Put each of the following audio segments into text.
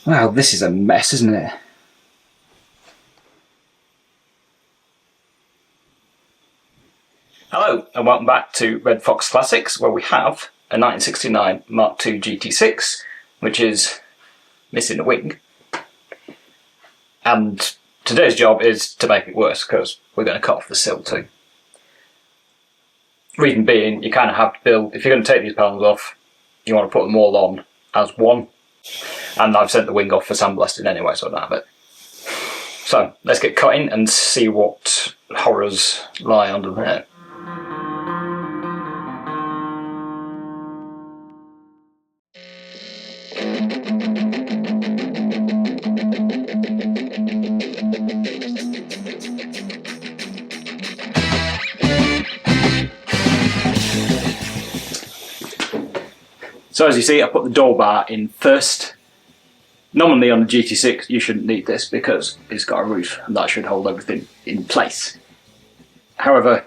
Well, this is a mess, isn't it? Hello and welcome back to Red Fox Classics, where we have a 1969 Mark II GT6, which is missing a wing. And today's job is to make it worse, because we're going to cut off the sill too. Reason being, you kind of have to build, if you're going to take these panels off, you want to put them all on as one. And I've sent the wing off for sandblasting anyway, so I don't have it. So let's get cutting and see what horrors lie under there. So as you see, I put the door bar in first. Normally on the GT6 you shouldn't need this because it's got a roof and that should hold everything in place. However,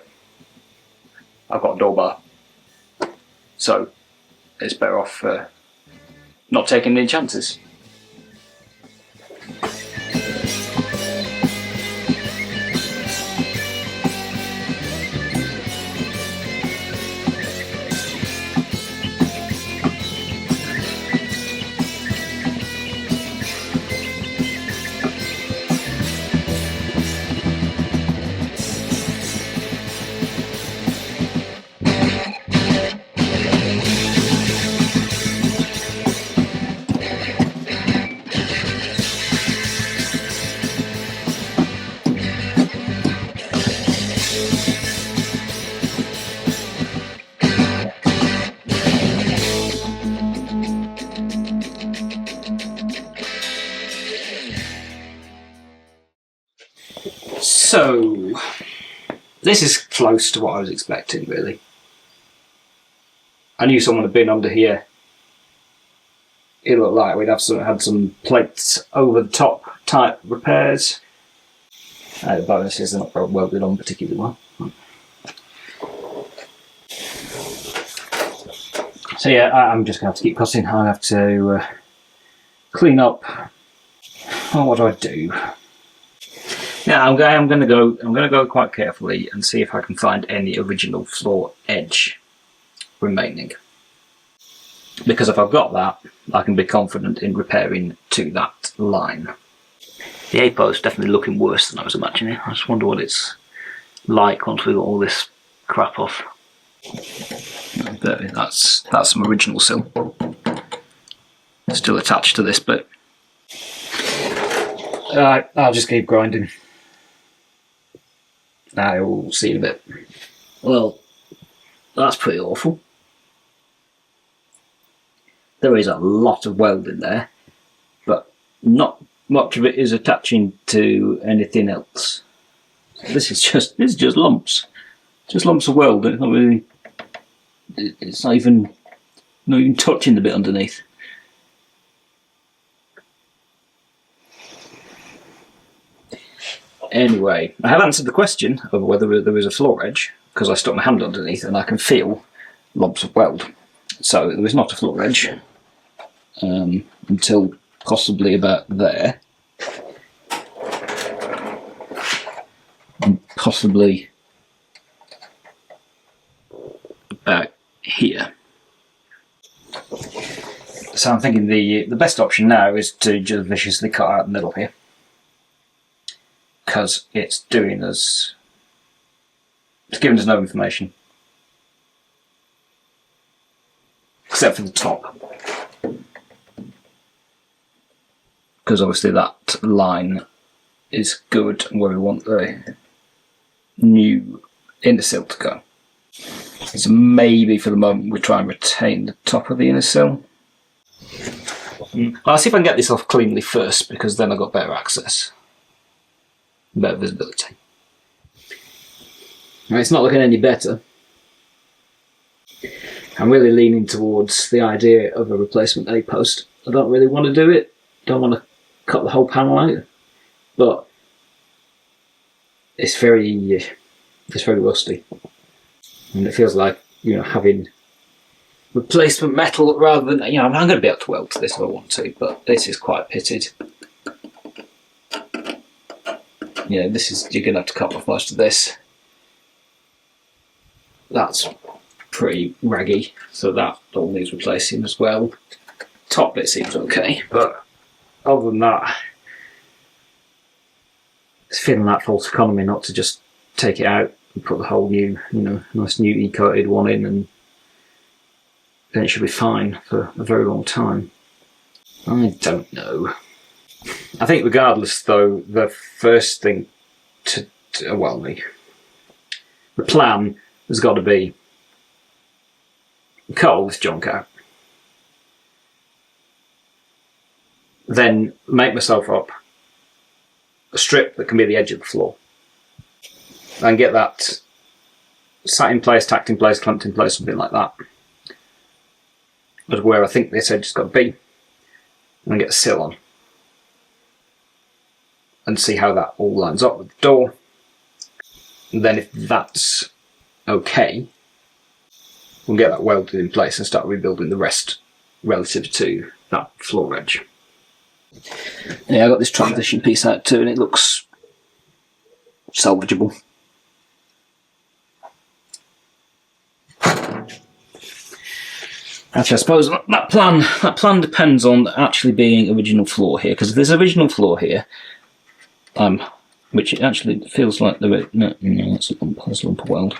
I've got a door bar, so it's better off not taking any chances. So, this is close to what I was expecting, really. I knew someone had been under here. It looked like we'd have had some plates over the top type repairs. The bonus is they're not welded on particularly well. So yeah, I'm just going to have to keep cutting. I have to clean up. Oh, what do I do? Yeah, I'm going to go quite carefully and see if I can find any original floor edge remaining. Because if I've got that, I can be confident in repairing to that line. The APO is definitely looking worse than I was imagining. I just wonder what it's like once we've got all this crap off. There, that's some original sill. Still attached to this bit. Alright, I'll just keep grinding. I will see in a bit. Well, that's pretty awful. There is a lot of welding there, but not much of it is attaching to anything else. This is just lumps. Just lumps of weld. It's not really. It's not even touching the bit underneath. Anyway, I have answered the question of whether there is a floor edge, because I stuck my hand underneath and I can feel lumps of weld. So there is not a floor edge until possibly about there. And possibly about here. So I'm thinking the best option now is to just viciously cut out the middle here. Because it's giving us no information. Except for the top. Because obviously that line is good where we want the new inner sill to go. So maybe for the moment we try and retain the top of the inner sill. I'll see if I can get this off cleanly first, because then I've got better access. Better visibility. Now, it's not looking any better. I'm really leaning towards the idea of a replacement A-post. I don't really want to do it. Don't want to cut the whole panel out, but it's very rusty, and it feels like, you know, having replacement metal rather than, you know, I'm going to be able to weld to this if I want to, but this is quite pitted. You know, this is, you're going to have to cut off most of this. That's pretty raggy, so that all needs replacing as well. Top bit seems okay, but other than that, it's feeling that false economy not to just take it out and put the whole new, you know, nice new e-coated one in, and then it should be fine for a very long time. I don't know. I think regardless though, the first thing to well, the plan has got to be cut all this junk out, then make myself up a strip that can be the edge of the floor, and get that sat in place, tacked in place, clamped in place, something like that, as where I think this edge has got to be, and then get a sill on and see how that all lines up with the door. And then if that's okay, we'll get that welded in place and start rebuilding the rest relative to that floor edge. Yeah, I got this transition piece out too, and it looks salvageable. Actually, I suppose that plan depends on actually being original floor here, because if there's original floor here, which it actually feels like there is, no, that's a lump of weld.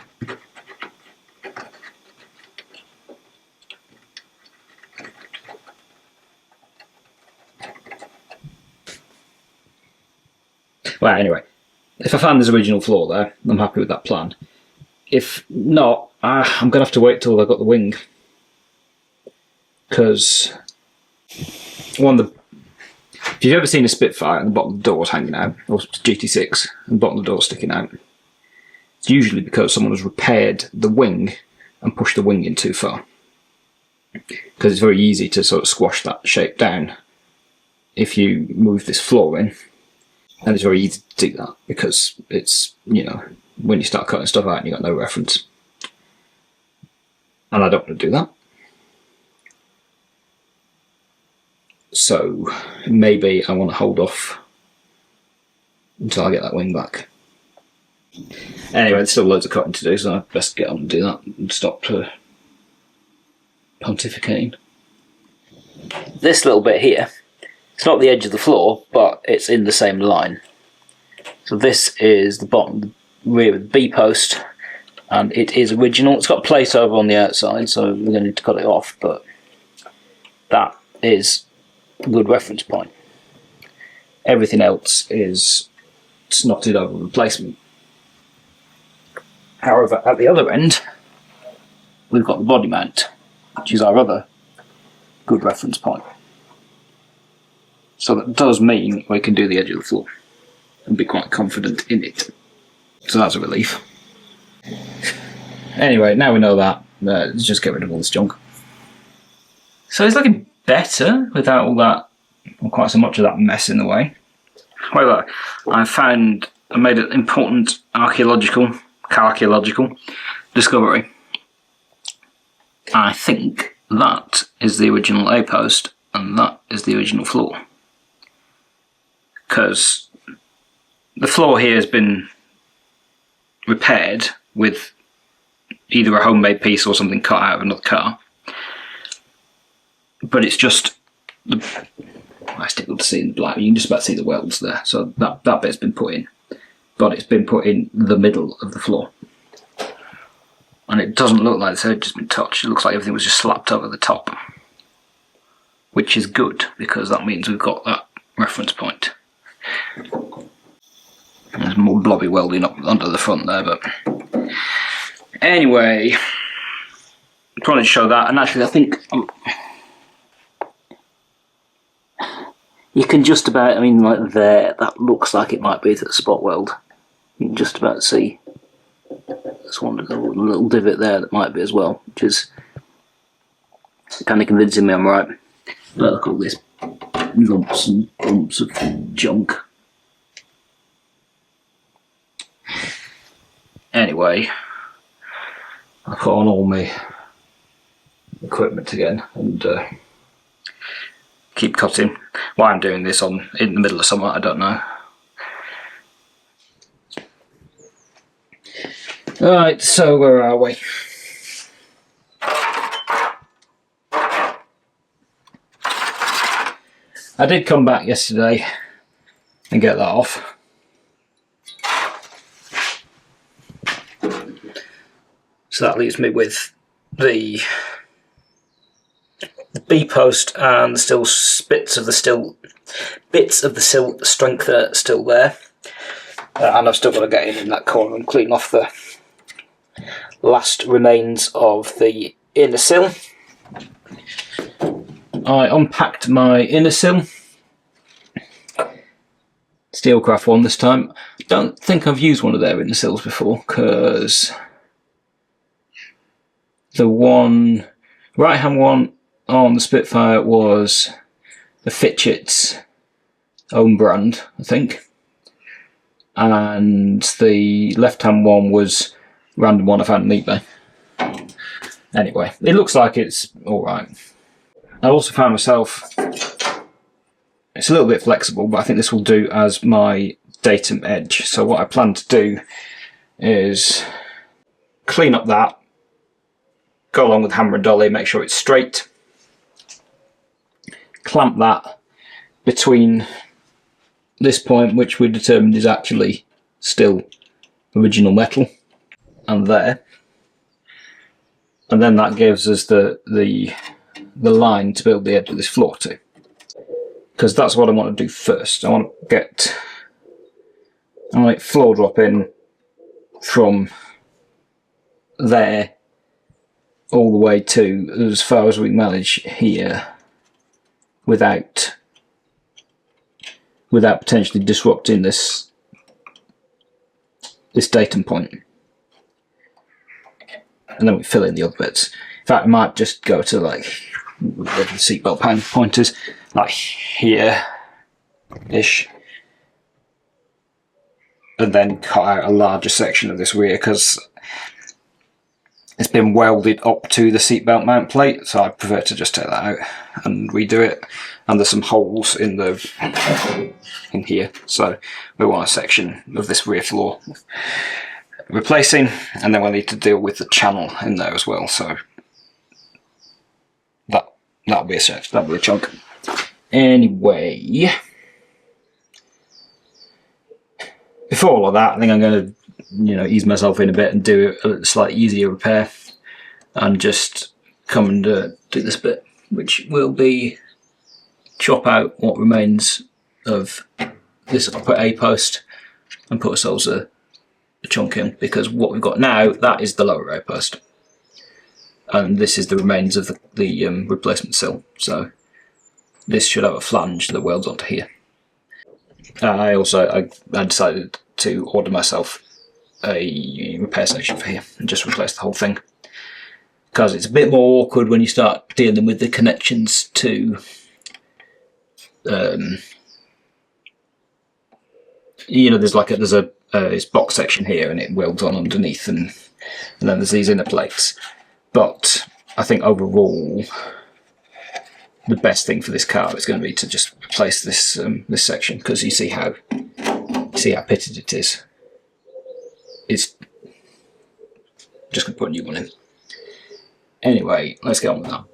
Well, anyway, if I find there's original floor there, I'm happy with that plan. If not, I'm going to have to wait till I've got the wing. Because if you've ever seen a Spitfire and the bottom of the door's hanging out, or GT6 and the bottom of the door sticking out, it's usually because someone has repaired the wing and pushed the wing in too far. Because it's very easy to sort of squash that shape down if you move this floor in. And it's very easy to do that because it's, you know, when you start cutting stuff out and you've got no reference. And I don't want to do that. So maybe I want to hold off until I get that wing back. Anyway, there's still loads of cutting to do, so I best get on and do that and stop pontificating. This little bit here, it's not the edge of the floor, but it's in the same line. So this is the bottom, the rear of the B-post, and it is original. It's got a plate over on the outside, so we're going to need to cut it off, but that is a good reference point. Everything else is snotted over replacement. However, at the other end, we've got the body mount, which is our other good reference point. So that does mean we can do the edge of the floor and be quite confident in it. So that's a relief. Anyway, now we know that, let's just get rid of all this junk. So it's looking better without all that, or quite so much of that mess in the way. However, I made an important archaeological discovery. I think that is the original A-post and that is the original floor. Because the floor here has been repaired with either a homemade piece or something cut out of another car. But it's just, it's difficult to see in the black, you can just about see the welds there, so that bit's been put in. But it's been put in the middle of the floor. And it doesn't look like this edge has been touched, it looks like everything was just slapped over the top. Which is good, because that means we've got that reference point. There's more blobby welding up under the front there, but anyway, I'm trying to show that, and actually I think you can just about, I mean, like there, that looks like it might be the spot weld. You can just about see there's one little divot there that might be as well, which is kind of convincing me I'm right. But look at all this lumps and bumps of junk. Anyway, I put on all my equipment again and keep cutting. Why I'm doing this in the middle of summer, I don't know. Right, so where are we? I did come back yesterday and get that off. So that leaves me with the B post and the still bits of the sill strength that are still there, and I've still got to get in that corner and clean off the last remains of the inner sill. I unpacked my inner sill, Steelcraft one this time. I don't think I've used one of their inner sills before, because the right hand one on the Spitfire was the Fitchett's own brand, I think, and the left hand one was a random one I found on eBay. Anyway, it looks like it's alright. I also found myself, it's a little bit flexible, but I think this will do as my datum edge. So what I plan to do is clean up that, go along with hammer and dolly, make sure it's straight, clamp that between this point, which we determined is actually still original metal, and there, and then that gives us the line to build the edge of this floor to, because that's what I want to do first. I want to floor drop in from there all the way to as far as we manage here without potentially disrupting this datum point. And then we fill in the other bits. In fact, I might just go to like the seatbelt pointers, like here-ish, and then cut out a larger section of this rear, because it's been welded up to the seatbelt mount plate, so I prefer to just take that out and redo it. And there's some holes in here, so we want a section of this rear floor replacing, and then we'll need to deal with the channel in there as well. So that'll be a chunk. Anyway, before all of that, I think I'm going to ease myself in a bit and do a slightly easier repair, and just come and do this bit, which will be chop out what remains of this upper A post and put ourselves a chunk in, because what we've got now, that is the lower A post, and this is the remains of the replacement sill. So this should have a flange that welds onto here. I decided to order myself a repair station for here and just replace the whole thing, because it's a bit more awkward when you start dealing with the connections to there's a box section here and it welds on underneath, and then there's these inner plates. But I think overall the best thing for this car is going to be to just replace this this section, because you see how pitted it is. It's just going to put a new one in. Anyway, let's get on with that.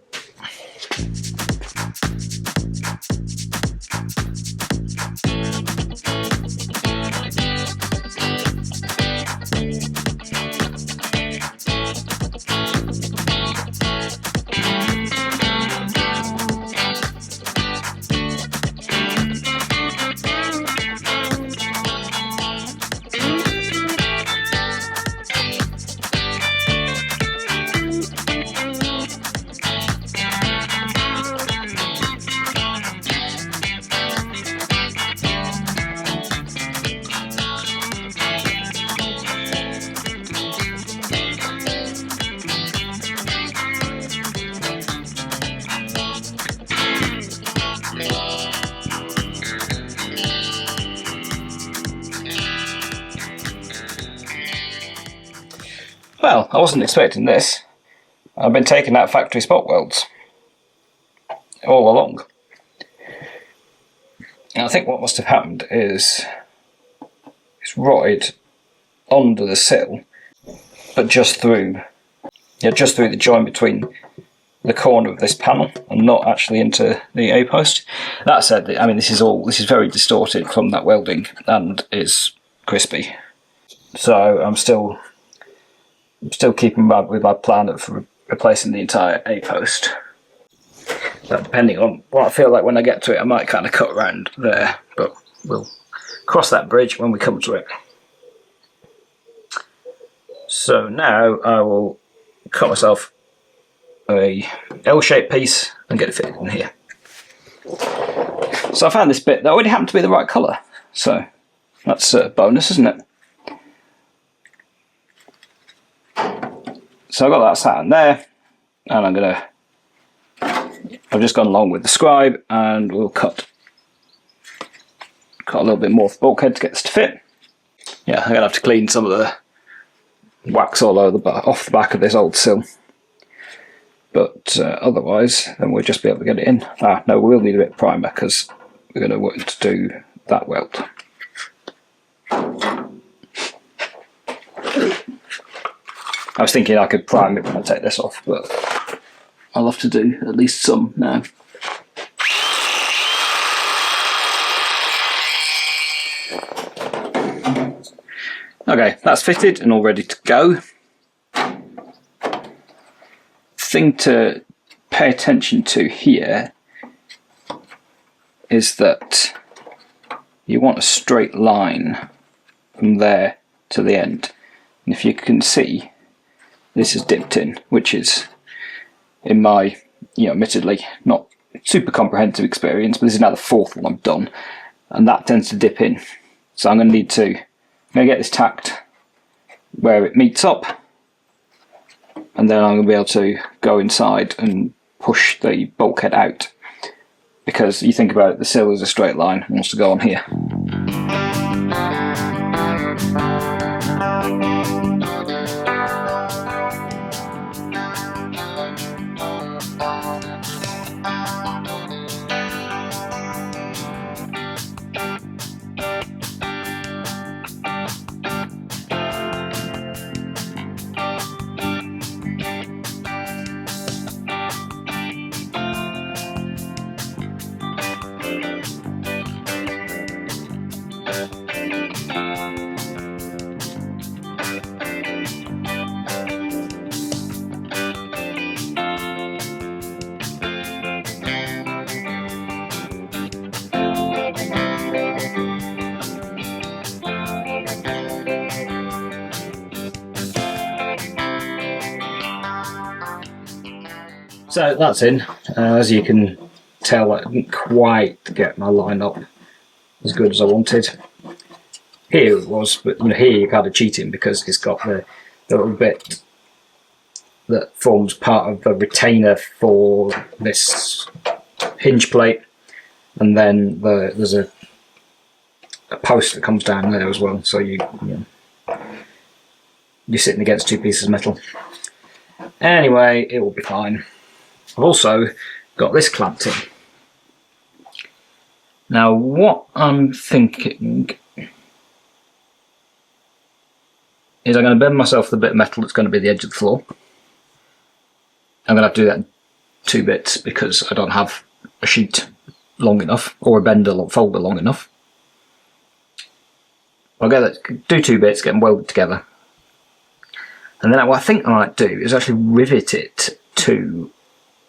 Well, I wasn't expecting this. I've been taking out factory spot welds all along. And I think what must have happened is it's rotted under the sill, but just through the joint between the corner of this panel and not actually into the A post. That said, I mean, this is very distorted from that welding and is crispy. So I'm still keeping with my plan of replacing the entire A post. But depending on what I feel like when I get to it, I might kind of cut around there, but we'll cross that bridge when we come to it. So now I will cut myself a L-shaped piece and get it fitted in here. So I found this bit that already happened to be the right colour, so that's a bonus, isn't it? So I've got that sat in there, and I've just gone along with the scribe, and we'll cut a little bit more of the bulkhead to get this to fit. Yeah, I'm going to have to clean some of the wax all over off the back of this old sill. But otherwise, then we'll just be able to get it in. No, we will need a bit of primer because we're going to want to do that weld. I was thinking I could prime it when I take this off, but I'll have to do at least some now. Okay, that's fitted and all ready to go. Thing to pay attention to here is that you want a straight line from there to the end, and if you can see, this is dipped in, which is, in my, admittedly not super comprehensive experience, but this is now the fourth one I've done, and that tends to dip in. So I'm going to get this tacked where it meets up, and then I'm going to be able to go inside and push the bulkhead out, because you think about it, the sill is a straight line and wants to go on here. So that's in. As you can tell, I didn't quite get my line up as good as I wanted. Here it was, but here you're kind of cheating because it's got the little bit that forms part of the retainer for this hinge plate, and then there's a post that comes down there as well, so you're sitting against two pieces of metal. Anyway, it will be fine. I've also got this clamped in. Now what I'm thinking is I'm going to bend myself the bit of metal that's going to be the edge of the floor. I'm going to have to do that in two bits because I don't have a sheet long enough or a bender or folder long enough. I'll do two bits, get them welded together, and then what I think I might do is actually rivet it to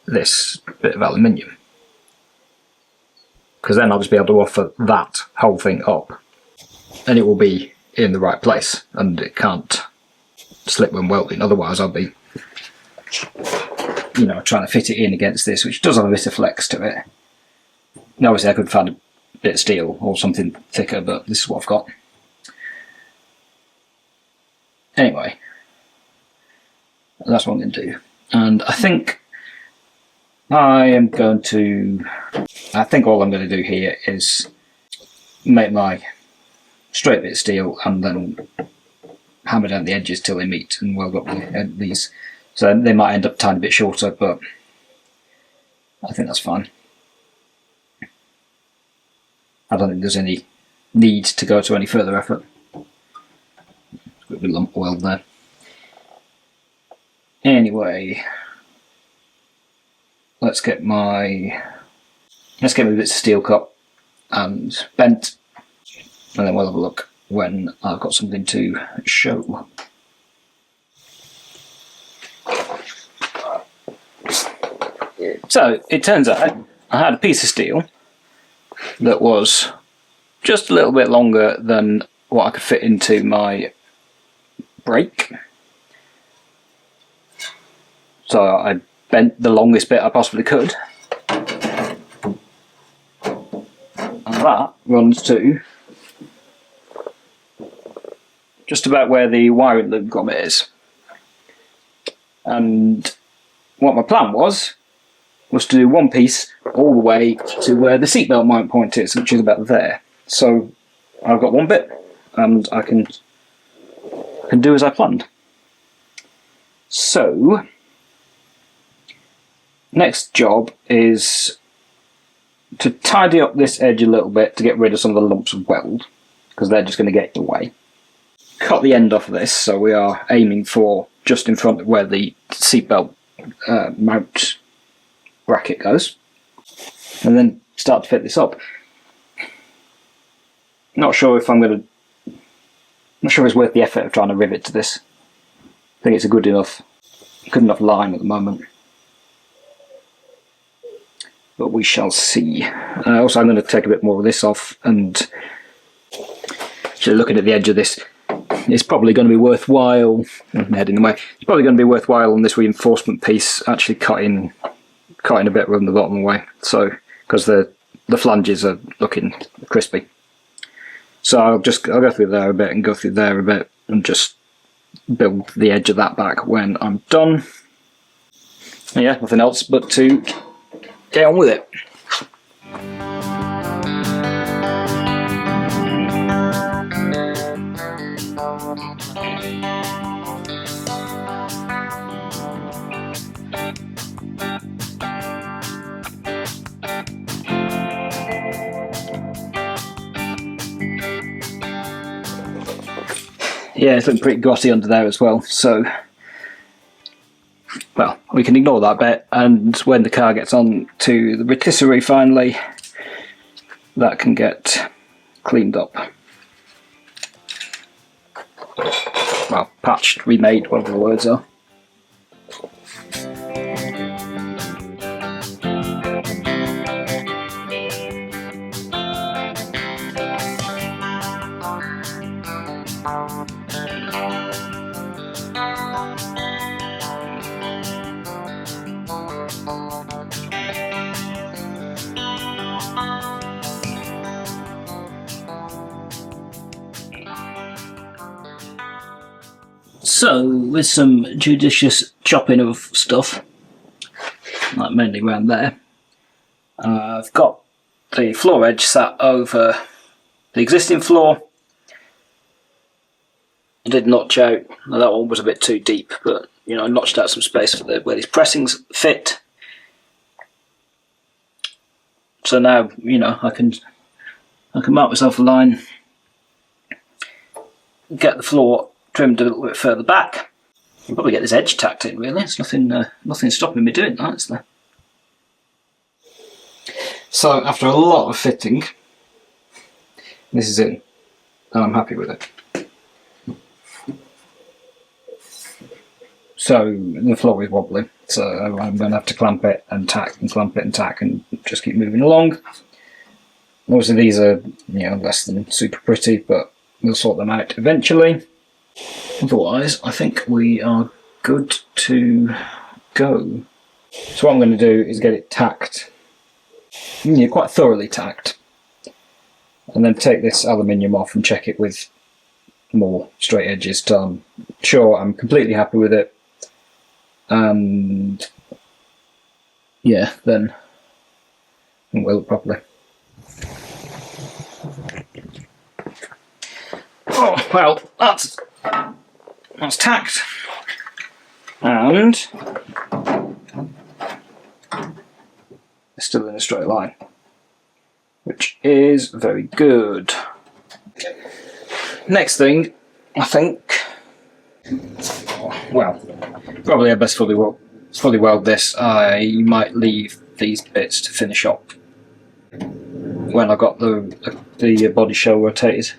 this bit of aluminium, because then I'll just be able to offer that whole thing up and it will be in the right place and it can't slip when welding. Otherwise I'll be trying to fit it in against this, which does have a bit of flex to it. Now, obviously I could find a bit of steel or something thicker, but this is what I've got. Anyway, that's what I'm going to do, and I think all I'm going to do here is make my straight bit of steel and then hammer down the edges till they meet and weld up these So they might end up a tiny bit shorter, but I think that's fine. I don't think there's any need to go to any further effort. Got a bit of lump weld there. Anyway, let's get my bits of steel cut and bent, and then we'll have a look when I've got something to show. So it turns out I had a piece of steel that was just a little bit longer than what I could fit into my brake. So I bent the longest bit I possibly could. And that runs to just about where the wiring loop grommet is. And what my plan was to do one piece all the way to where the seatbelt mount point is, which is about there. So I've got one bit and I can do as I planned. So next job is to tidy up this edge a little bit to get rid of some of the lumps of weld, because they're just going to get in the way. Cut the end off of this, so we are aiming for just in front of where the seatbelt mount bracket goes, and then start to fit this up. Not sure it's worth the effort of trying to rivet to this. I think it's a good enough line at the moment, but we shall see. Also, I'm going to take a bit more of this off, and actually looking at the edge of this, it's probably going to be worthwhile. I'm heading away. It's probably going to be worthwhile on this reinforcement piece actually cutting a bit from the bottom away, so because the flanges are looking crispy. So I'll go through there a bit and go through there a bit and just build the edge of that back when I'm done. And yeah, nothing else but to get on with it. Yeah, it's looking pretty grotty under there as well, so well, we can ignore that bit, and when the car gets on to the rotisserie finally, that can get cleaned up. Well, patched, remade, whatever the words are. So, with some judicious chopping of stuff, like mainly around there, I've got the floor edge sat over the existing floor. I did notch out, now that one was a bit too deep, but you know, I notched out some space for where these pressings fit. So now, you know, I can mark myself a line, get the floor trimmed a little bit further back. I'll probably get this edge tacked in, really. There's nothing stopping me doing that, is there? So after a lot of fitting, this is it, and I'm happy with it. So the floor is wobbly, so I'm going to have to clamp it and tack and clamp it and tack and just keep moving along. Obviously these are, you know, less than super pretty, but we'll sort them out eventually. Otherwise, I think we are good to go. So what I'm going to do is get it tacked, quite thoroughly tacked, and then take this aluminium off and check it with more straight edges till I'm sure I'm completely happy with it. And yeah, then it will look properly. Oh, well, that's tacked. And it's still in a straight line, which is very good. Next thing, I think, well, probably I best fully weld this. I might leave these bits to finish up when I got the body shell rotated,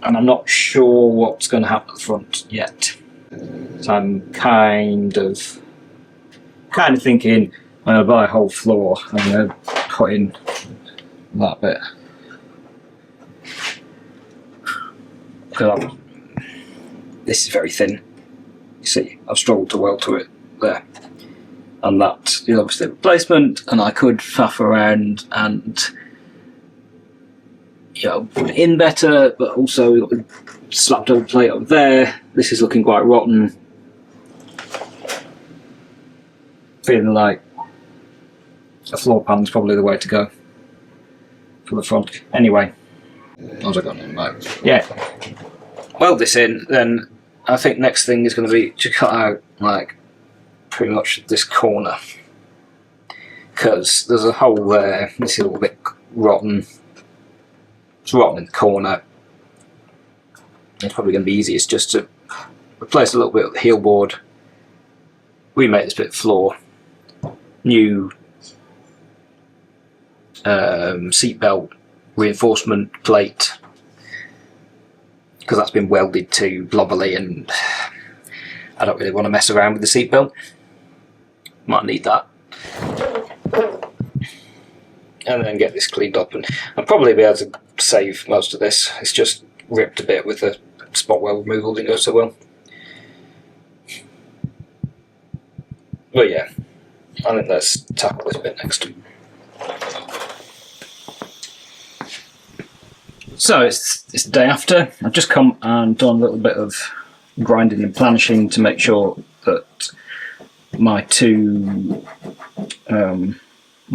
and I'm not sure what's going to happen at the front yet. So I'm kind of thinking when I buy a whole floor, I'm going to put in that bit. Because this is very thin. You see, I've struggled to weld to it there. And that is obviously a replacement, and I could faff around and, you know, put it in better, but also slapped over plate up there. This is looking quite rotten. Feeling like a floor pan's probably the way to go for the front. Anyway, what have I got in mind? Yeah, weld this in, then I think next thing is going to be to cut out like pretty much this corner, because there's a hole there. This is a little bit rotten. It's rotten in the corner. It's probably going to be easiest just to replace a little bit of the heel board, remake this bit of floor, new seatbelt reinforcement plate, because that's been welded too blobbily and I don't really want to mess around with the seatbelt. Might need that. And then get this cleaned up, and I'll probably be able to save most of this. It's just ripped a bit with the spot weld removal, didn't go so well. But yeah, I think let's tackle this bit next. So it's the day after. I've just come and done a little bit of grinding and planishing to make sure that my two, what do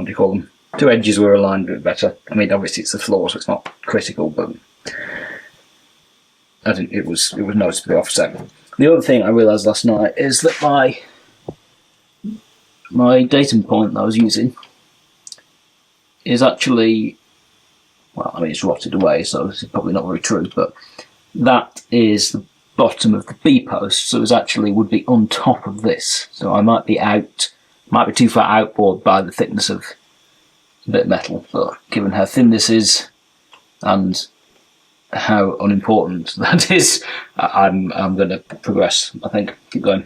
you call them? Two edges were aligned a bit better. I mean, obviously it's the floor, so it's not critical, but I think it was noticeably offset. The other thing I realised last night is that my datum point that I was using is actually, well, I mean, it's rotted away, so it's probably not very true, but that is the bottom of the B post, so it actually would be on top of this. So I might be too far outboard by the thickness of a bit of metal, but given how thin this is and how unimportant that is, I'm going to progress, I think. Keep going.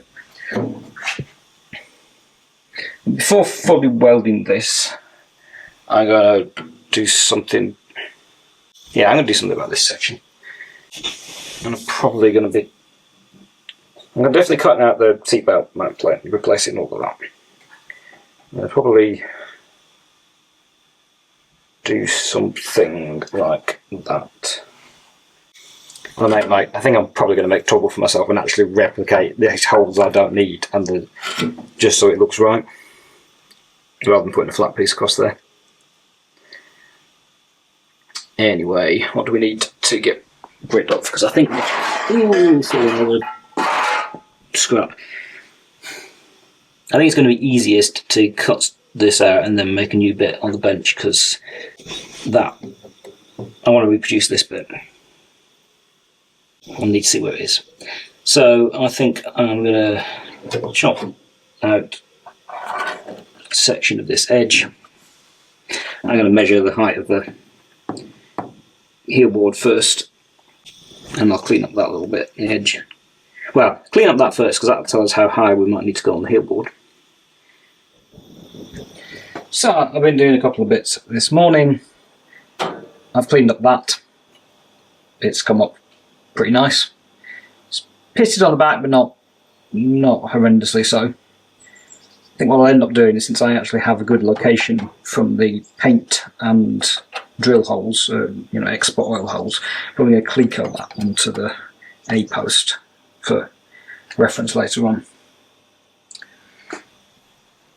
Before fully welding this, I'm going to do something. Yeah, I'm going to do something about this section. I'm definitely cutting out the seatbelt mount plate and replacing all of that. I'll probably do something like that. I think I'm probably going to make trouble for myself and actually replicate these holes I don't need, and just so it looks right, rather than putting a flat piece across there. Anyway, what do we need to get rid of? Because I think another scrap. I think it's going to be easiest to cut this out and then make a new bit on the bench, because I want to reproduce this bit. I'll need to see where it is. So I think I'm going to chop out a section of this edge. I'm going to measure the height of the heel board first, and I'll clean up that little bit, the edge. Well, clean up that first, because that'll tell us how high we might need to go on the heel board. So I've been doing a couple of bits this morning. I've cleaned up that. It's come up pretty nice. It's pitted on the back, but not horrendously so. I think what I'll end up doing is, since I actually have a good location from the paint and drill holes, export oil holes, I'm probably going to cleco that onto the A post for reference later on.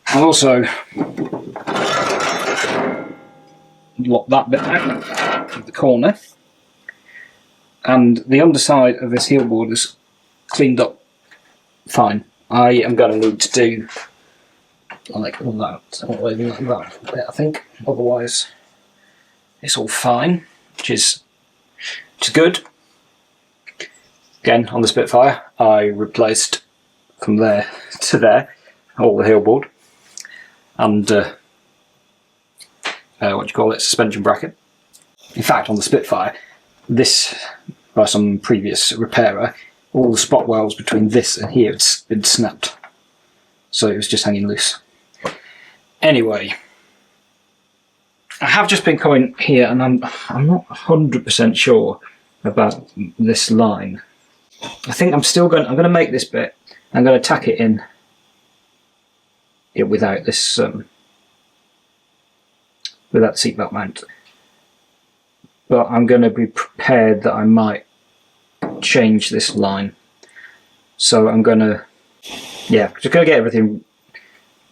I'll also lock that bit out of the corner, and the underside of this heel board is cleaned up fine. I am going to need to do like that, or even like that bit, I think. Otherwise, it's all fine, which is good. Again, on the Spitfire, I replaced from there to there all the heel board and suspension bracket. In fact, on the Spitfire, this, by some previous repairer, all the spot welds between this and here had been snapped, so it was just hanging loose. Anyway, I have just been coming here, and I'm not 100% sure about this line. I think I'm going to make this bit. I'm going to tack it in without this without the seatbelt mount. But I'm going to be prepared that I might change this line. So I'm going to, just going to get everything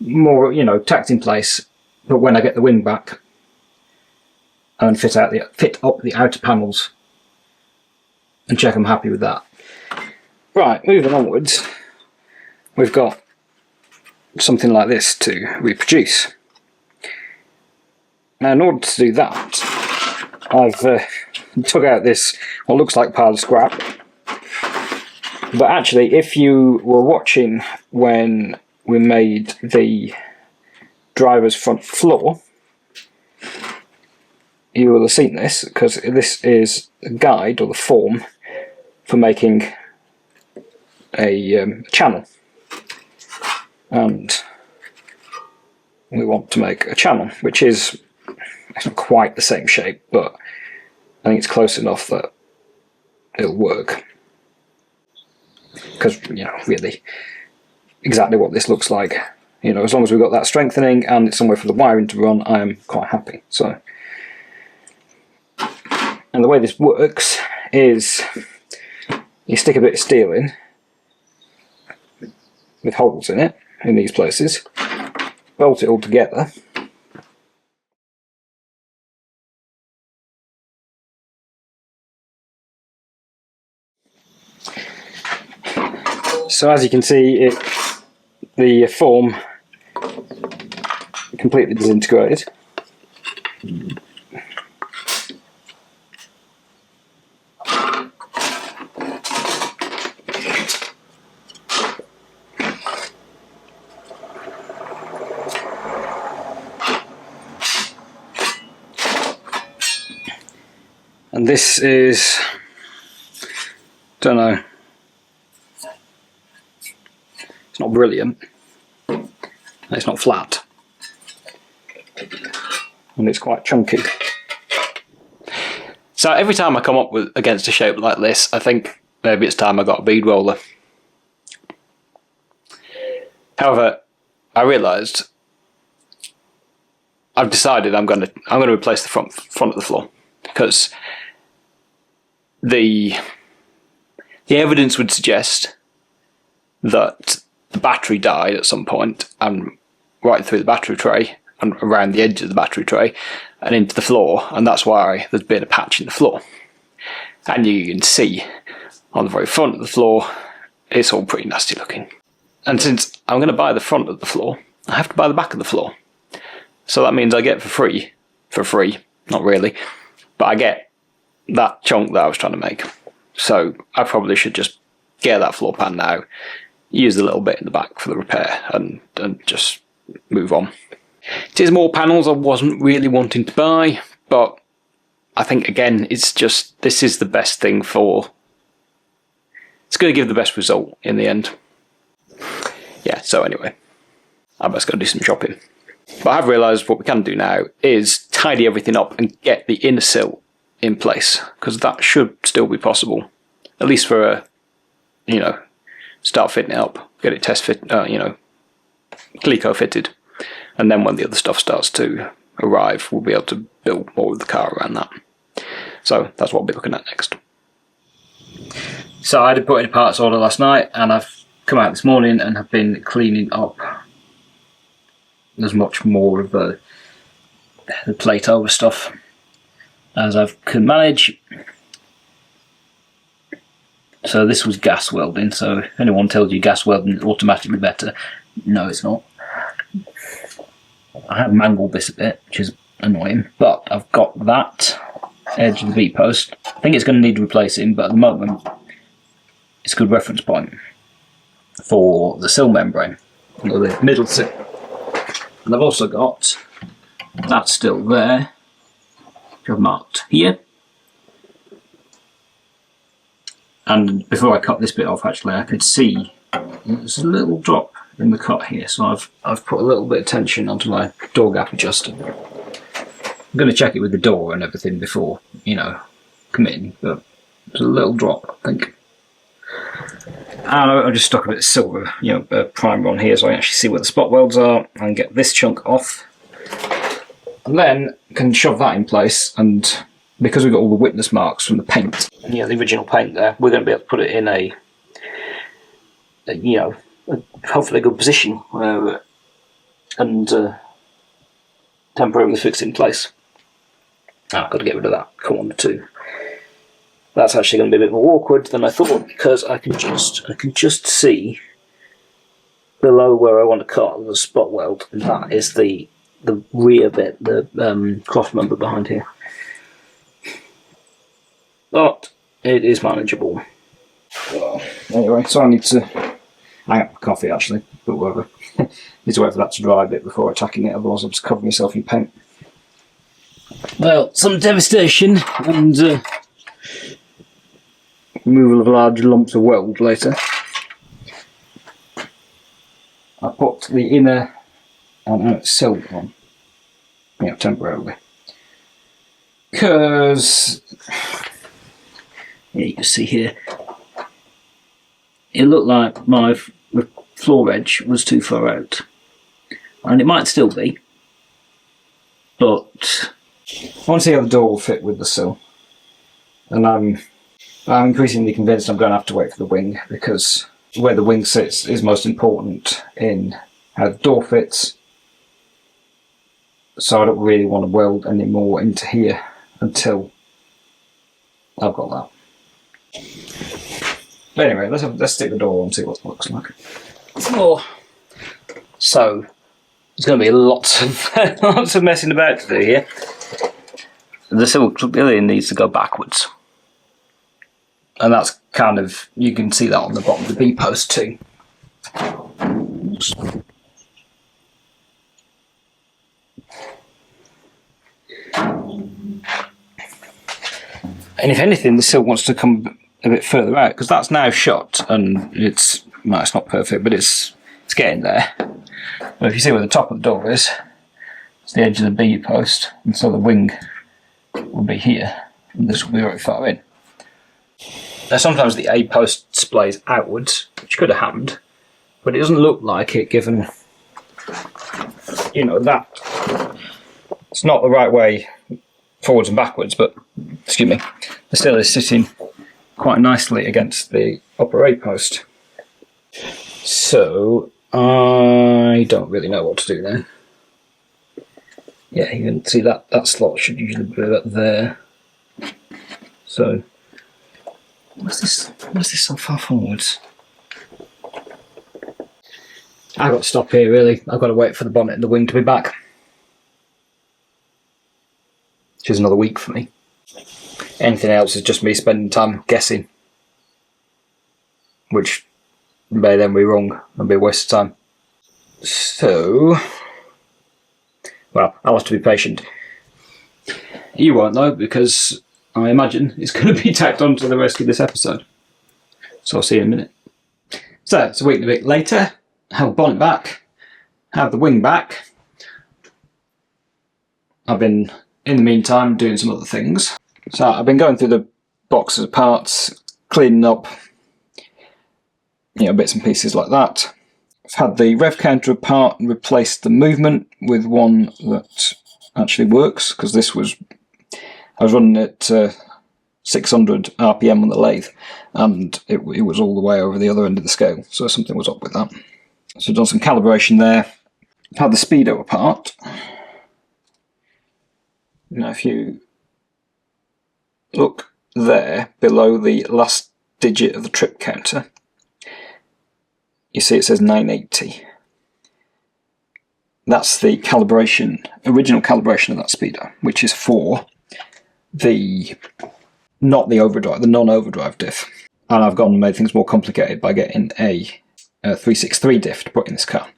more, tacked in place. But when I get the wing back, and fit up the outer panels and check I'm happy with that. Right, moving onwards, we've got something like this to reproduce. Now, in order to do that, I've took out this what looks like pile of scrap. But actually, if you were watching when we made the driver's front floor, you will have seen this, because this is the guide or the form for making a channel. And we want to make a channel, which is, it's not quite the same shape, but I think it's close enough that it'll work. Because, really, exactly what this looks like. As long as we've got that strengthening and it's somewhere for the wiring to run, I am quite happy. So, and the way this works is you stick a bit of steel in with holes in it, in these places, bolt it all together, so as you can see, the form completely disintegrated. And this is, don't know, it's not brilliant, it's not flat, and it's quite chunky. So every time I come up against a shape like this, I think maybe it's time I got a bead roller. However, I realised I've decided I'm going to replace the front of the floor, because the evidence would suggest that the battery died at some point, and right through the battery tray and around the edge of the battery tray and into the floor, and that's why there's been a patch in the floor. And you can see on the very front of the floor, it's all pretty nasty looking. And since I'm going to buy the front of the floor, I have to buy the back of the floor. So that means I get for free, not really, but I get that chunk that I was trying to make. So I probably should just get that floor pan now, use the little bit in the back for the repair, and just move on. It is more panels I wasn't really wanting to buy, but I think again it's just, this is the best thing for, it's going to give the best result in the end. Yeah, so anyway, I'm just going to do some shopping. But I've realised what we can do now is tidy everything up and get the inner sill in place, because that should still be possible, at least for a, start fitting it up, get it test fit, Glico fitted, and then when the other stuff starts to arrive, we'll be able to build more of the car around that. So that's what I'll be looking at next. So I did put in a parts order last night, and I've come out this morning and have been cleaning up as much more of the plate over stuff as I can manage. So this was gas welding, so if anyone tells you gas welding is automatically better, no it's not. I have mangled this a bit, which is annoying, but I've got that edge of the V-post. I think it's going to need replacing, but at the moment it's a good reference point for the sill membrane, or the middle sill. And I've also got that still there, which I've marked here. And before I cut this bit off, actually, I could see there's a little drop in the cut here, so I've put a little bit of tension onto my door gap adjuster. I'm going to check it with the door and everything before, you know, committing, but there's a little drop, I think. And I just stuck a bit of silver, you know, primer on here so I can actually see where the spot welds are and get this chunk off. And then I can shove that in place, and because we've got all the witness marks from the paint, yeah, the original paint there, we're going to be able to put it in a you know, hopefully a good position and temporarily fix it in place. I've got to get rid of that corner too. That's actually going to be a bit more awkward than I thought, because I can just see below where I want to cut the spot weld, and that is the rear bit, the cloth member behind here. But it is manageable. Well, anyway, so I need to hang up my coffee actually, but whatever. Need to wait for that to dry a bit before attacking it, otherwise I'll just cover myself in paint. Well, some devastation and removal of large lumps of weld later. I put the inner sill on, you know, temporarily, because yeah, you can see here, it looked like my floor edge was too far out, and it might still be, but I want to see how the door will fit with the sill, and I'm increasingly convinced I'm going to have to wait for the wing, because where the wing sits is most important in how the door fits, so I don't really want to weld any more into here until I've got that. But anyway, let's stick the door on and see what it looks like. Oh, so there's going to be lots of messing about to do here. The sill really needs to go backwards, and that's kind of, you can see that on the bottom of the B-post too. And if anything, the sill wants to come a bit further out, because that's now shut, and it's not perfect, but it's getting there. But if you see where the top of the door is, it's the edge of the B post, and so the wing will be here, and this will be very far in. Now sometimes the A post splays outwards, which could have happened, but it doesn't look like it, given, you know, that it's not the right way forwards and backwards, but excuse me, the sill is sitting quite nicely against the upper A post. So I don't really know what to do now. Yeah, you can see that slot should usually be about there. So what's this so far forwards? I've got to stop here really. I've got to wait for the bonnet and the wing to be back, which is another week for me. Anything else is just me spending time guessing, which may then be wrong and be a waste of time. So, well, I'll have to be patient. You won't though, because I imagine it's going to be tacked on to the rest of this episode. So I'll see you in a minute. So, it's a week and a bit later. Have the bonnet back, have the wing back. I've been, in the meantime, doing some other things. So I've been going through the boxes of parts, cleaning up, you know, bits and pieces like that. I've had the rev counter apart and replaced the movement with one that actually works, because this was, I was running at 600 RPM on the lathe, and it was all the way over the other end of the scale, so something was up with that. So I've done some calibration there. I've had the speedo apart. Now if you look there below the last digit of the trip counter, you see it says 980. That's the calibration, original calibration of that speedo, which is for the, not the overdrive, the non-overdrive diff. And I've gone and made things more complicated by getting a 363 diff to put in this car.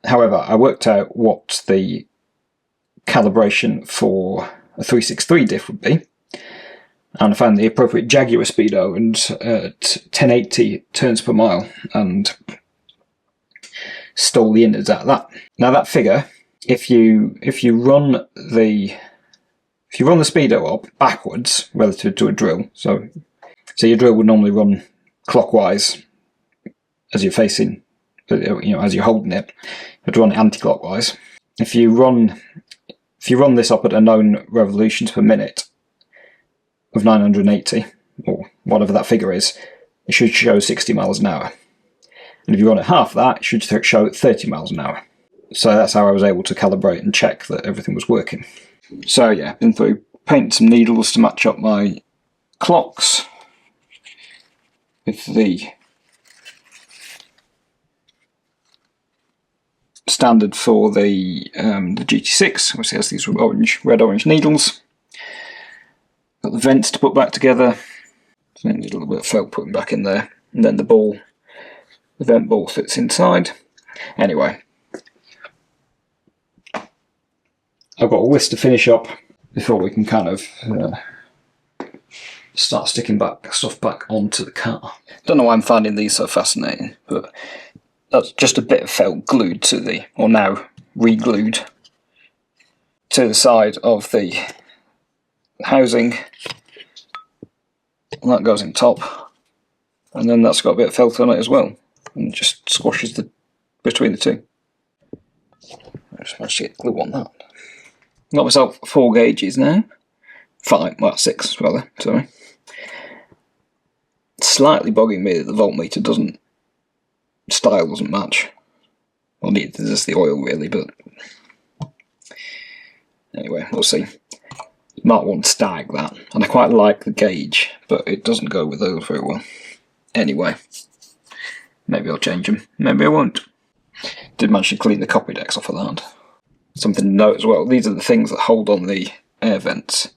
However, I worked out what the calibration for a 363 diff would be, and I found the appropriate Jaguar speedo and at 1080 turns per mile, and stole the innards out of that. Now that figure, if you run the speedo up backwards relative to a drill, so your drill would normally run clockwise as you're facing, as you're holding it, but run anti-clockwise. If you run this up at a known revolutions per minute of 980, or whatever that figure is, it should show 60 miles an hour. And if you run at half that, it should show 30 miles an hour. So that's how I was able to calibrate and check that everything was working. So yeah, been through painting some needles to match up my clocks with the standard for the GT6, which has these red-orange needles. Got the vents to put back together. So I need a little bit of felt putting back in there, and then the vent ball fits inside. Anyway, I've got all this to finish up before we can kind of start sticking stuff back onto the car. Don't know why I'm finding these so fascinating, but that's just a bit of felt glued to or now re-glued to the side of the housing, and that goes in top, and then that's got a bit of felt on it as well, and just squashes between the two. I just managed to get glue on that. Got myself 4 gauges now. 6 rather, sorry. It's slightly bugging me that the voltmeter style doesn't match. Well, neither does the oil really, but anyway, we'll see. You might want to stag that, and I quite like the gauge, but it doesn't go with those very well. Anyway, maybe I'll change them, maybe I won't. Did manage to clean the copy decks off of that. Something to note as well, these are the things that hold on the air vents,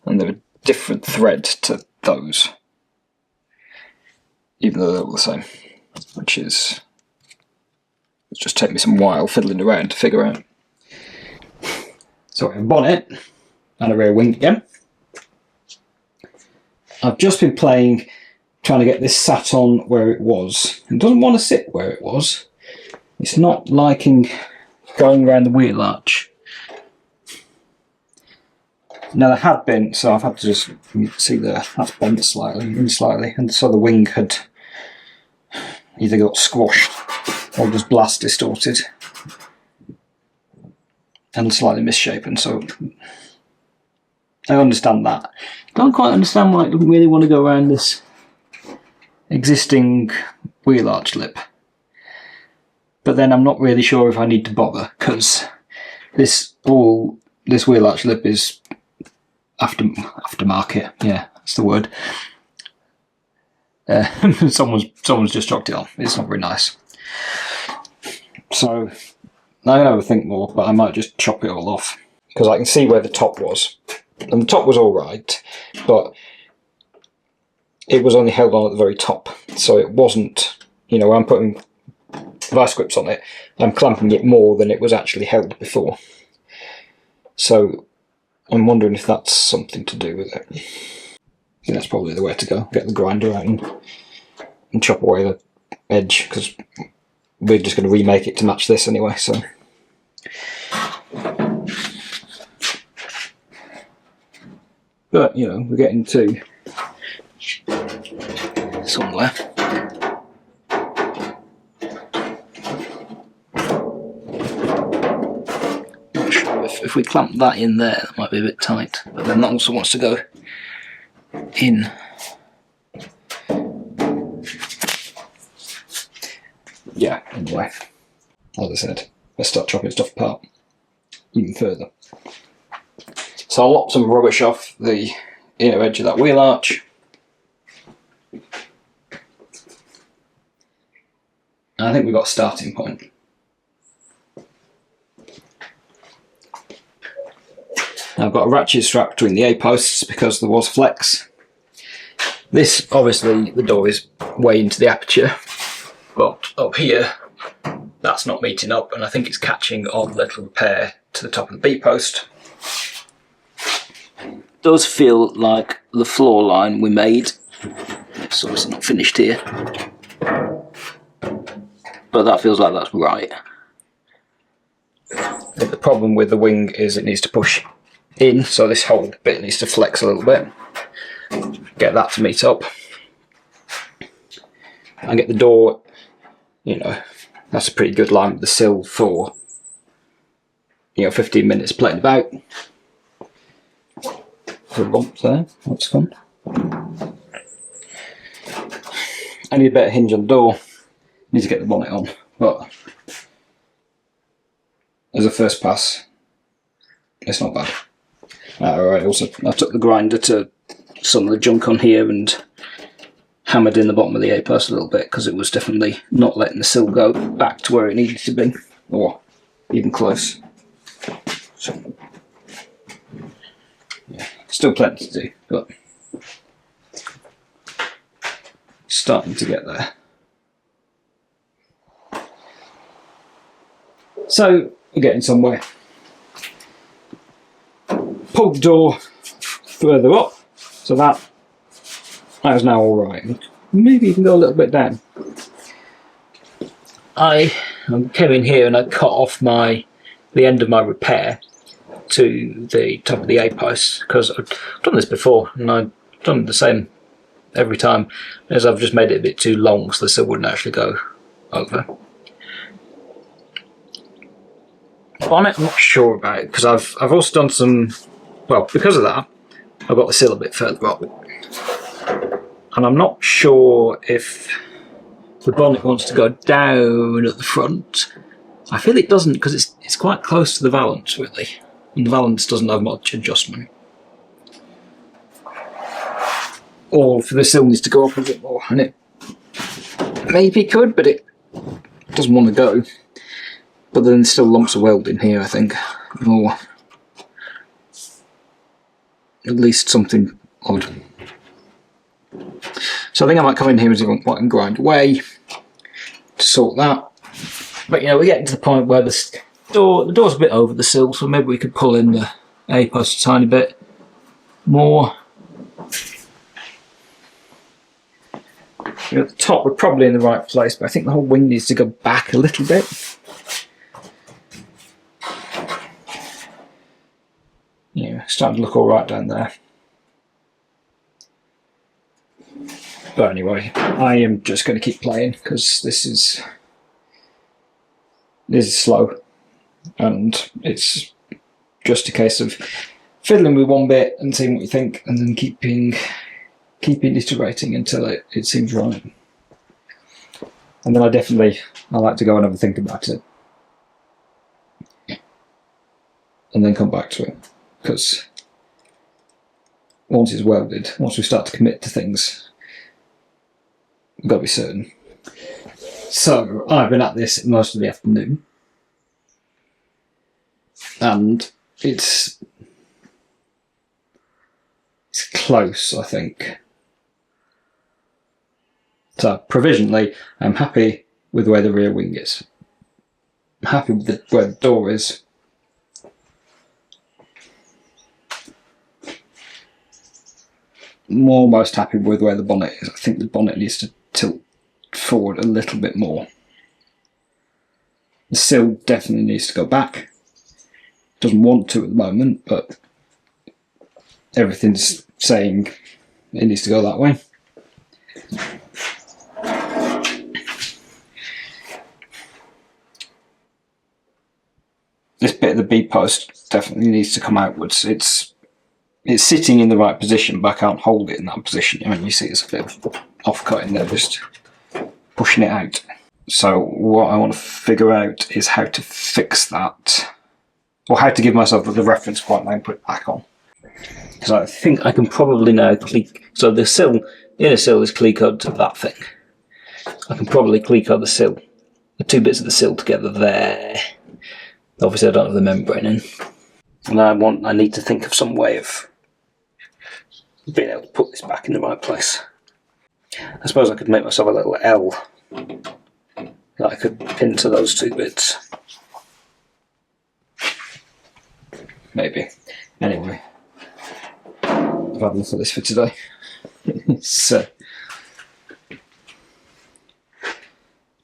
and they're a different thread to those, even though they're all the same, which is, it's just taken me some while fiddling around to figure out. So a bonnet and a rear wing again. I've just been playing, trying to get this sat on where it was. It doesn't want to sit where it was. It's not liking going around the wheel arch. Now there had been, so I've had to just, you can see there, that's bent slightly, and so the wing had either got squashed or just blast distorted and slightly misshapen, so I understand that. I don't quite understand why I don't really want to go around this existing wheel arch lip. But then I'm not really sure if I need to bother, because this wheel arch lip is aftermarket. Yeah, that's the word. Someone's just chucked it on. It's not very nice. So I'm going to overthink more, but I might just chop it all off, because I can see where the top was, and the top was all right, but it was only held on at the very top, so it wasn't. I'm putting vice grips on it, I'm clamping it more than it was actually held before. So I'm wondering if that's something to do with it. I think that's probably the way to go. Get the grinder out and chop away the edge, because we're just going to remake it to match this anyway. So but we're getting to somewhere. If we clamp that in there, that might be a bit tight, but then that also wants to go in. Yeah, anyway, as I said, let's start chopping stuff apart even further. So I'll lop some rubbish off the inner edge of that wheel arch. I think we've got a starting point. I've got a ratchet strap between the A-posts because there was flex. This, obviously, the door is way into the aperture, but up here, that's not meeting up, and I think it's catching on the little repair to the top of the B-post. Does feel like the floor line we made. It's obviously not finished here, but that feels like that's right. I think the problem with the wing is it needs to push in, so this whole bit needs to flex a little bit. Get that to meet up. And get the door, you know, that's a pretty good line with the sill for, 15 minutes playing about. There's a bump there, that's fun. I need a better hinge on the door. Need to get the bonnet on, but as a first pass, it's not bad. Alright, also I took the grinder to some of the junk on here and hammered in the bottom of the A-post a little bit because it was definitely not letting the sill go back to where it needed to be, or even close. So, yeah, still plenty to do, but starting to get there. So, we're getting somewhere. Pulled the door further up, so that is now alright. Maybe you can go a little bit down. I came in here and I cut off the end of my repair to the top of the A-post, because I've done this before and I've done the same every time, as I've just made it a bit too long so the sill wouldn't actually go over. Bonnet, I'm not sure about it, because I've also done some, well, because of that, I've got the sill a bit further up. And I'm not sure if the bonnet wants to go down at the front. I feel it doesn't, because it's quite close to the valance, really. And the valance doesn't have much adjustment. Or for the sill needs to go up a bit more, and it maybe could, but it doesn't want to go. But then there's still lumps of weld in here, I think. Or at least something odd. So I think I might come in here and grind away to sort that. But we're getting to the point where the door's a bit over the sill, so maybe we could pull in the A-post a tiny bit more. At the top we're probably in the right place, but I think the whole wing needs to go back a little bit. Starting to look alright down there. But anyway, I am just going to keep playing because this is slow, and it's just a case of fiddling with one bit and seeing what you think, and then keeping iterating until it seems right. And then I like to go and have a think about it, and then come back to it, because once it's welded, once we start to commit to things, we've got to be certain. So I've been at this most of the afternoon, and it's close, I think. So provisionally, I'm happy with where the rear wing is. I'm happy with where the door is. I'm almost happy with where the bonnet is. I think the bonnet needs to tilt forward a little bit more. The sill definitely needs to go back. Doesn't want to at the moment, but everything's saying it needs to go that way. This bit of the B-post definitely needs to come outwards. It's sitting in the right position, but I can't hold it in that position. I mean, you see it's a bit of off-cut in there, just pushing it out. So what I want to figure out is how to fix that, or how to give myself the reference point and put it back on. Because I think I can probably now so the inner sill is clear-cut to that thing. I can probably clear-cut the sill the two bits of the sill together there. Obviously I don't have the membrane in. And I need to think of some way of being able to put this back in the right place. I suppose I could make myself a little L that I could pin to those two bits. Maybe. Anyway, I've had enough of this for today. It's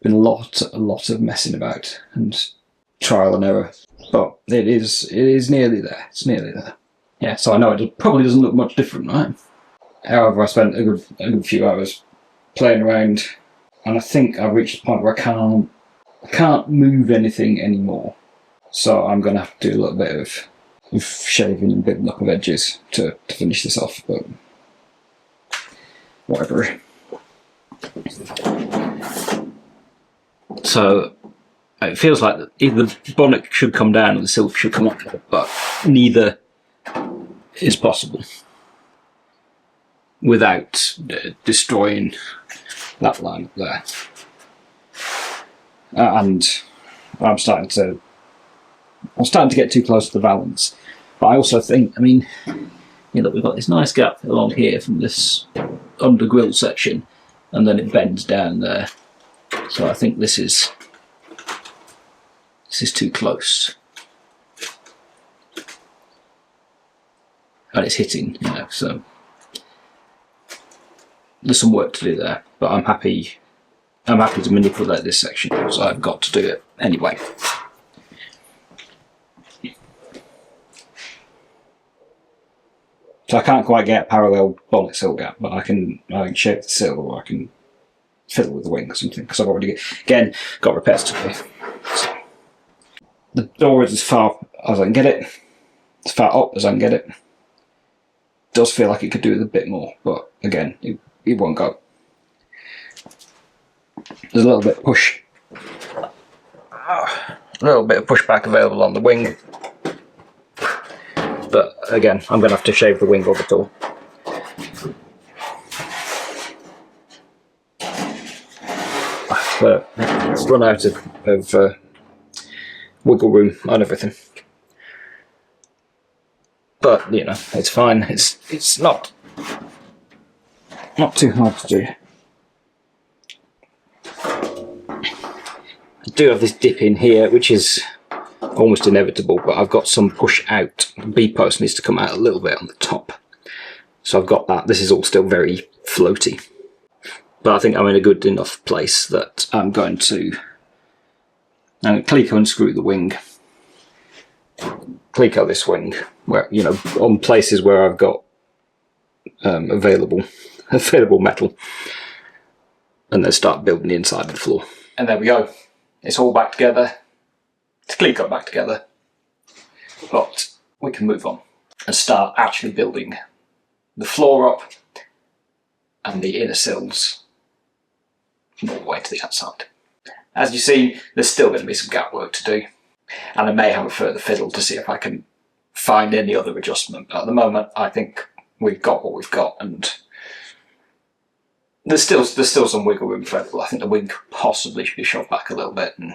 been a lot of messing about and trial and error, but it is nearly there. It's nearly there. Yeah, so I know it probably doesn't look much different, right? However, I spent a good few hours playing around, and I think I've reached the point where I can't move anything anymore. So I'm going to have to do a little bit of shaving and building up of edges to finish this off, but whatever. So it feels like either the bonnet should come down or the sill should come up, but neither is possible without destroying that line up there. And I'm starting to get too close to the balance. But I also think, I mean, you know, we've got this nice gap along here from this under grill section, and then it bends down there. So I think this is too close. And it's hitting, you know, so there's some work to do there, but I'm happy to manipulate this section because I've got to do it anyway. So I can't quite get a parallel bonnet sill gap, but I can shape the sill, or I can fiddle with the wing or something, because I've already got repairs to do. So the door is as far as I can get it, as far up as I can get it. Does feel like it could do with a bit more, but again, it won't go. There's a little bit of pushback available on the wing, but again, I'm going to have to shave the wing of it all. I've run out of wiggle room on everything. But, you know, it's fine. It's not too hard to do. I do have this dip in here, which is almost inevitable, but I've got some push out. The B-post needs to come out a little bit on the top. So I've got that. This is all still very floaty. But I think I'm in a good enough place that I'm going to Cleco and screw the wing. Cleco this wing, where, you know, on places where I've got available metal, and then start building the inside of the floor. And there we go. It's all back together. It's Cleco back together. But we can move on and start actually building the floor up and the inner sills all the way to the outside. As you see, there's still going to be some gap work to do, and I may have a further fiddle to see if I can find any other adjustment. But at the moment, I think we've got what we've got, and there's still some wiggle room available. I think the wing could possibly be shoved back a little bit and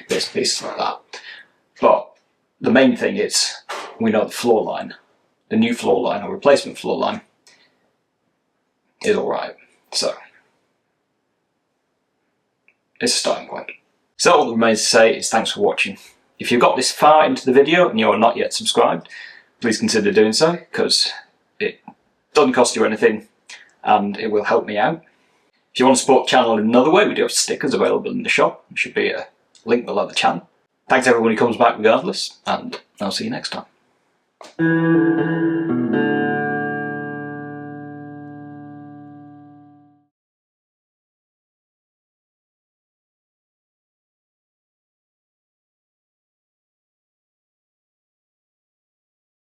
bits and pieces like that. But the main thing is, we know the floor line, the new floor line or replacement floor line, is alright. So it's a starting point. So all that remains to say is thanks for watching. If you've got this far into the video and you're not yet subscribed, please consider doing so, because it doesn't cost you anything and it will help me out. If you want to support the channel in another way, we do have stickers available in the shop. There should be a link below the channel. Thanks everyone who comes back regardless, and I'll see you next time.